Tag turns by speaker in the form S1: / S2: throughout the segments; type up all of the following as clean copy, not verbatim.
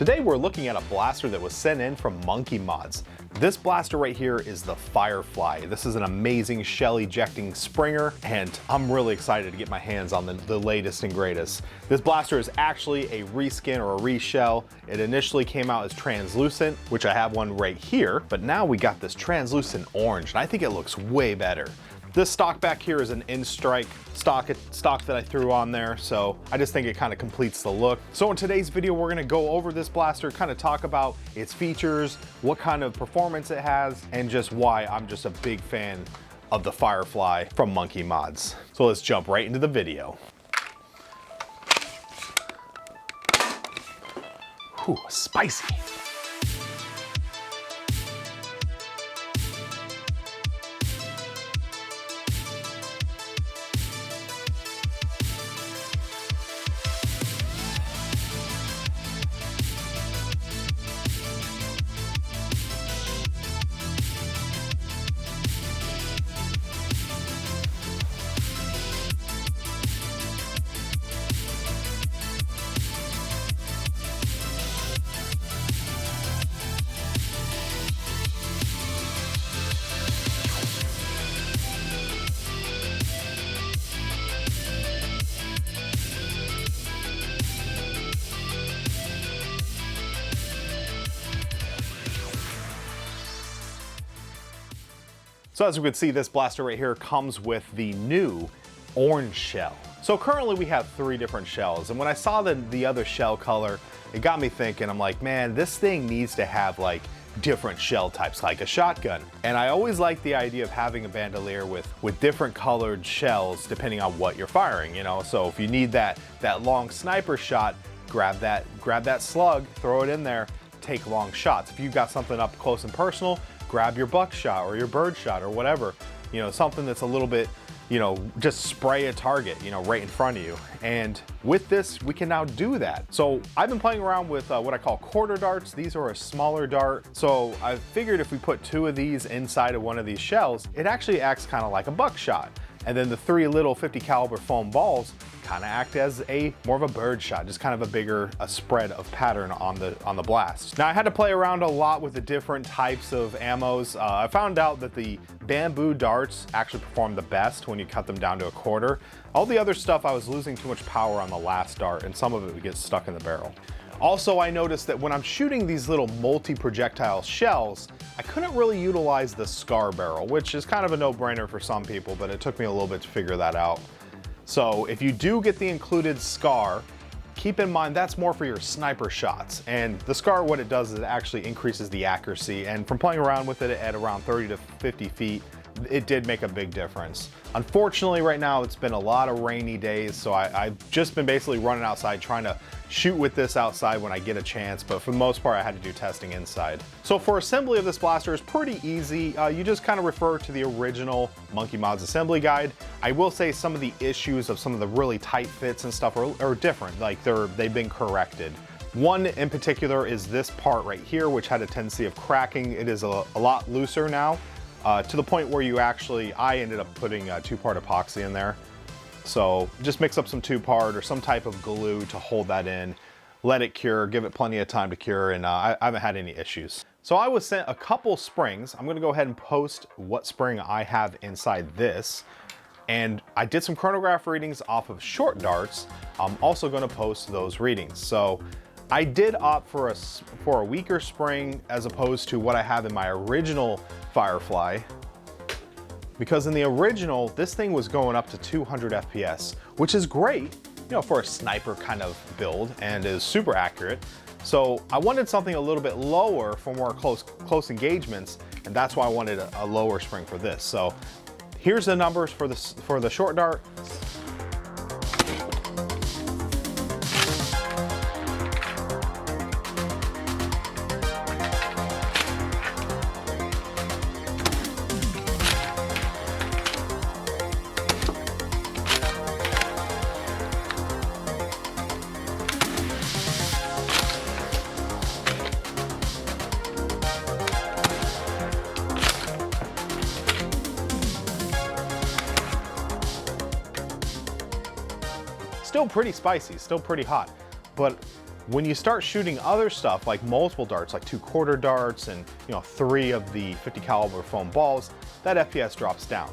S1: Today we're looking at a blaster that was sent in from Monkee Mods. This blaster right here is the Firefly. This is an amazing shell ejecting springer, and I'm really excited to get my hands on the latest and greatest. This blaster is actually a reskin or a reshell. It initially came out as translucent, which I have one right here, but now we got this translucent orange, and I think it looks way better. This stock back here is an in-strike stock that I threw on there, so I just think it kind of completes the look. So in today's video, we're gonna go over this blaster, kind of talk about its features, what kind of performance it has, and just why I'm just a big fan of the Firefly from Monkee Mods. So let's jump right into the video. Whew, spicy. So as you can see, this blaster right here comes with the new orange shell. So currently we have 3 different shells, and when I saw the other shell color, it got me thinking, I'm like, man, this thing needs to have like different shell types, like a shotgun. And I always like the idea of having a bandolier with different colored shells depending on what you're firing, you know? So if you need that long sniper shot, grab that slug, throw it in there, take long shots. If you've got something up close and personal, grab your buckshot or your birdshot or whatever, you know, something that's a little bit, you know, just spray a target, you know, right in front of you. And with this, we can now do that. So I've been playing around with what I call quarter darts. These are a smaller dart. So I figured if we put 2 of these inside of one of these shells, it actually acts kind of like a buckshot. And then the 3 little 50 caliber foam balls kind of act as more of a bird shot, just kind of a bigger spread of pattern on the blast. Now I had to play around a lot with the different types of ammos. I found out that the bamboo darts actually perform the best when you cut them down to a quarter. All the other stuff, I was losing too much power on the last dart, and some of it would get stuck in the barrel. Also, I noticed that when I'm shooting these little multi-projectile shells, I couldn't really utilize the SCAR barrel, which is kind of a no-brainer for some people, but it took me a little bit to figure that out. So if you do get the included SCAR, keep in mind that's more for your sniper shots. And the SCAR, what it does is it actually increases the accuracy. And from playing around with it at around 30 to 50 feet, it did make a big difference. Unfortunately, right now it's been a lot of rainy days, so I've just been basically running outside trying to shoot with this outside when I get a chance, but for the most part I had to do testing inside. So for assembly of this blaster is pretty easy. You just kind of refer to the original Monkee Mods assembly guide. I will say some of the issues of some of the really tight fits and stuff are different, like they've been corrected. One in particular is this part right here, which had a tendency of cracking. It is a lot looser now. To the point where I ended up putting 2-part epoxy in there. So just mix up some 2-part or some type of glue to hold that in, let it cure, give it plenty of time to cure, and I haven't had any issues. So I was sent a couple springs. I'm gonna go ahead and post what spring I have inside this. And I did some chronograph readings off of short darts. I'm also gonna post those readings. So I did opt for a weaker spring as opposed to what I have in my original Firefly, because in the original, this thing was going up to 200 FPS, which is great, you know, for a sniper kind of build and is super accurate. So I wanted something a little bit lower for more close engagements, and that's why I wanted a lower spring for this. So here's the numbers for the short dart. Still pretty spicy, still pretty hot, but When you start shooting other stuff like multiple darts, like 2 quarter darts and 3 of the 50 caliber foam balls, that FPS drops down.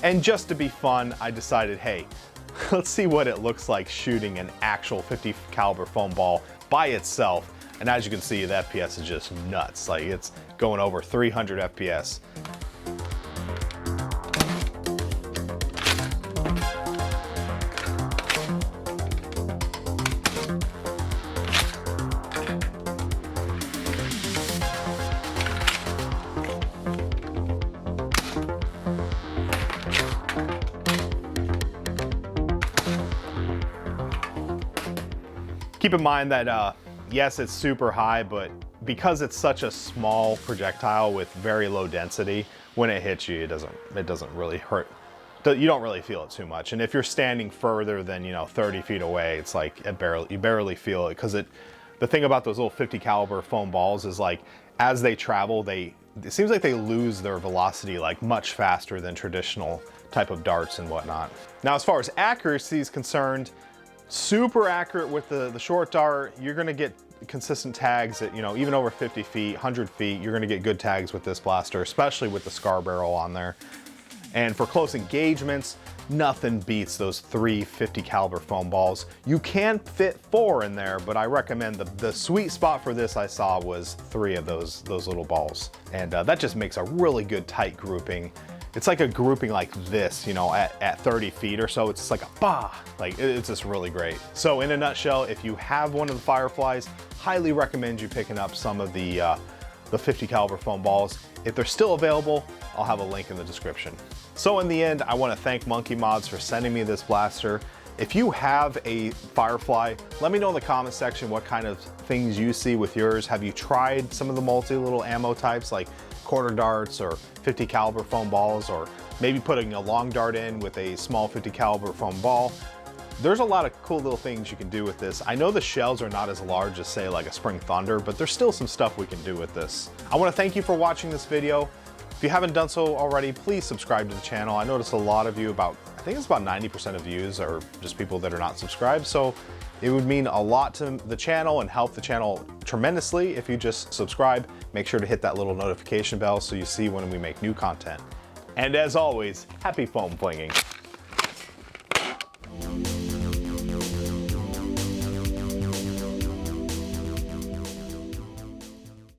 S1: And just to be fun, I decided, hey, let's see what it looks like shooting an actual 50 caliber foam ball by itself. And as you can see, the FPS is just nuts. Like, it's going over 300 FPS. Keep in mind that, yes, it's super high, but because it's such a small projectile with very low density, when it hits you, it doesn't really hurt. You don't really feel it too much. And if you're standing further than 30 feet away, it's like you barely feel it, because the thing about those little 50 caliber foam balls is, like, as they travel, it seems like they lose their velocity like much faster than traditional type of darts and whatnot. Now, as far as accuracy is concerned, super accurate with the short dart. You're gonna get consistent tags at, even over 50 feet, 100 feet, you're gonna get good tags with this blaster, especially with the scar barrel on there. And for close engagements, nothing beats those 3 50 caliber foam balls. You can fit 4 in there, but I recommend the sweet spot for this I saw was 3 of those little balls. And that just makes a really good tight grouping. It's like a grouping like this, at 30 feet or so. It's just like a bah, like it's just really great. So in a nutshell, if you have one of the Fireflies, highly recommend you picking up some of the 50 caliber foam balls. If they're still available, I'll have a link in the description. So in the end, I want to thank Monkee Mods for sending me this blaster. If you have a Firefly, let me know in the comment section what kind of things you see with yours. Have you tried some of the multi-little ammo types like quarter darts or 50 caliber foam balls, or maybe putting a long dart in with a small 50 caliber foam ball? There's a lot of cool little things you can do with this. I know the shells are not as large as, say, like a Spring Thunder, but there's still some stuff we can do with this. I want to thank you for watching this video. If you haven't done so already, please subscribe to the channel. I noticed a lot of you, I think it's about 90% of views are just people that are not subscribed. So it would mean a lot to the channel and help the channel tremendously if you just subscribe. Make sure to hit that little notification bell so you see when we make new content. And as always, happy foam flinging.